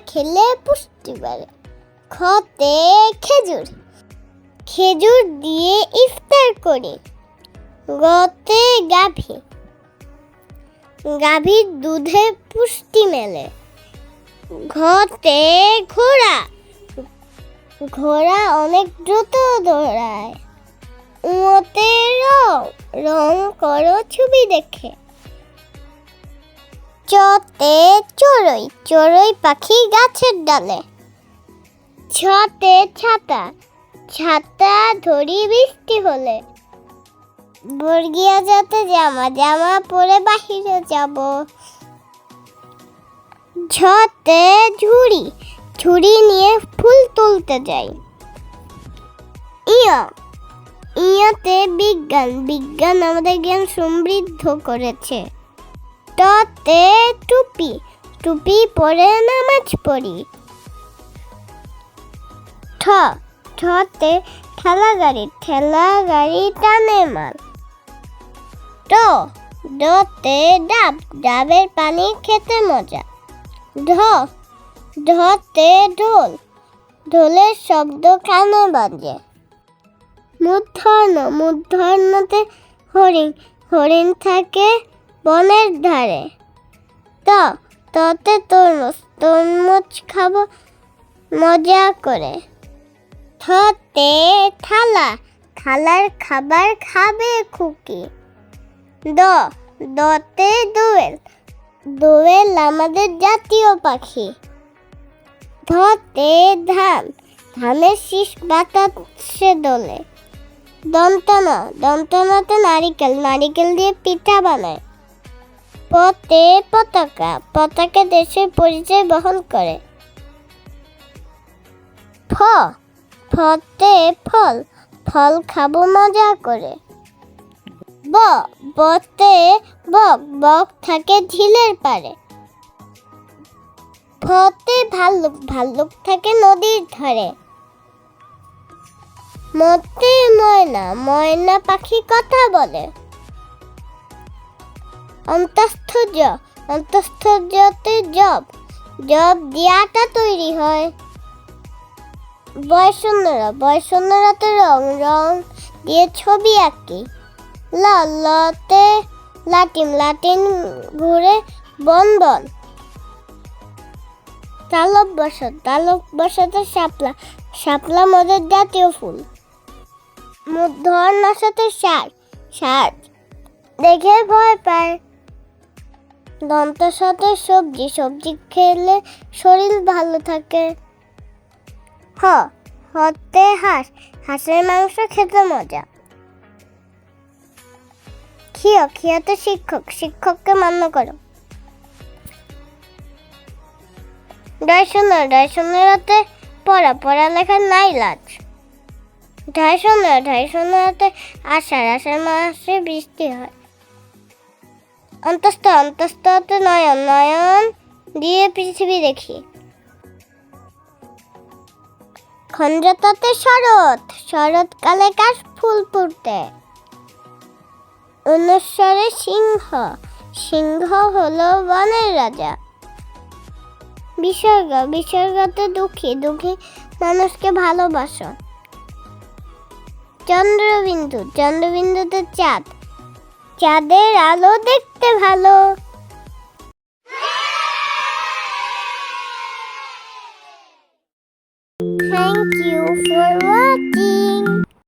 খেলে পুষ্টি বাড়ে। খতে খেজুর, খেজুর দিয়ে ইফতার করি। গতে গাভী, গাভীর দুধে পুষ্টি মেলে। ঘতে ঘোড়া, ঘোড়া অনেক দ্রুত দৌড়ায়। উতে রং, রং করো ছবি দেখে। চতে চড়ুই, চড়ুই পাখি গাছের ডালে। ছতে ছাতা, ছাতা ধরি বৃষ্টি হলে। বর্গীয় যাতে জামা, জামা পরে বাহিরে যাব। ঝতে ঝুড়ি, ঝুড়ি নিয়ে ফুল তুলতে যাই। ইয়া, ইয়াতে বিজ্ঞান, বিজ্ঞান আমাদের জ্ঞান সমৃদ্ধ করেছে। টতে টুপি, টুপি পরে নামাজ পড়ি। ঠ, ঠতে ঠেলা গাড়ি, ঠেলা গাড়ি টানে মাল। ড, ডতে ডাব, ডাবের পানি খেতে মজা। ঢ, ঢতে ঢোল, ঢোলের শব্দ কানে বাজে। মূর্ধন্য, মূর্ধন্যতে হরিণ, হরিণ থাকে বনের ধারে। ত, ততে তরমুজ, তরমুজ খাবো মজা করে। থতে থালা, থালার খাবার খাবে খুকি। দ, দতে দোয়েল, দোয়েল আমাদের জাতীয় পাখি। ধতে ধান, ধানের শীষ বাতাসে দোলে। দন্তনা, দন্তনাতে নারিকেল, নারিকেল দিয়ে পিঠা বানায়। পতে পতাকা, পতাকা দেশের পরিচয় বহন করে। ফ, ফতে ফল, ফল খাবো মজা করে। ব, বতে বক, বক থাকে ঝিলের পারে। ভতে ভাল্লুক, ভাল্লুক থাকে নদীর ধারে। মতে ময়না, ময়না পাখি কথা বলে। অন্তস্থ জ, অন্তস্থ জতে জব, জব দিয়ে আটা তৈরি হয়। বয়শূন্যরা, বয়শূন্যরাতে রং, রং দিয়ে ছবি আঁকি। ল, লতে লাটিম, লাটিম ঘুরে বন বন। তালব বসত, তালব বসতে শাপলা, শাপলা মদের জাতীয় ফুল। মূর্ধন্য সাথে ষাঁড়, ষাঁড় দেখে ভয় পায়। দন্ত সাথে সবজি, সবজি খেলে শরীর ভালো থাকে। হ, হতে হাঁস, হাঁসের মাংস খেতে মজা। খিয়, খিয়তে শিক্ষক, শিক্ষককে মান্য করো। ডয়শূন্য, ডয়শূন্যতে পড়া, পড়ালেখার নাই লাজ। ঢাইশূন্য, ঢাইশূন্যতে আষাঢ়, আষাঢ় মাসে বৃষ্টি হয়। অন্তস্থ, অন্তস্থতে নয়ন, নয়ন দিয়ে পৃথিবী দেখি। খঞ্জতাতে শরৎ, শরৎকালে কাশ ফুল ফুটে। অনুস্বরে সিংহ, সিংহ হলো বনের রাজা। বিসর্গ, বিসর্গতে দুঃখী, দুঃখী মানুষকে ভালোবাসো। চন্দ্রবিন্দু, চন্দ্রবিন্দুতে চাঁদ, চাঁদের আলো দেখতে ভালো। Thank you for watching.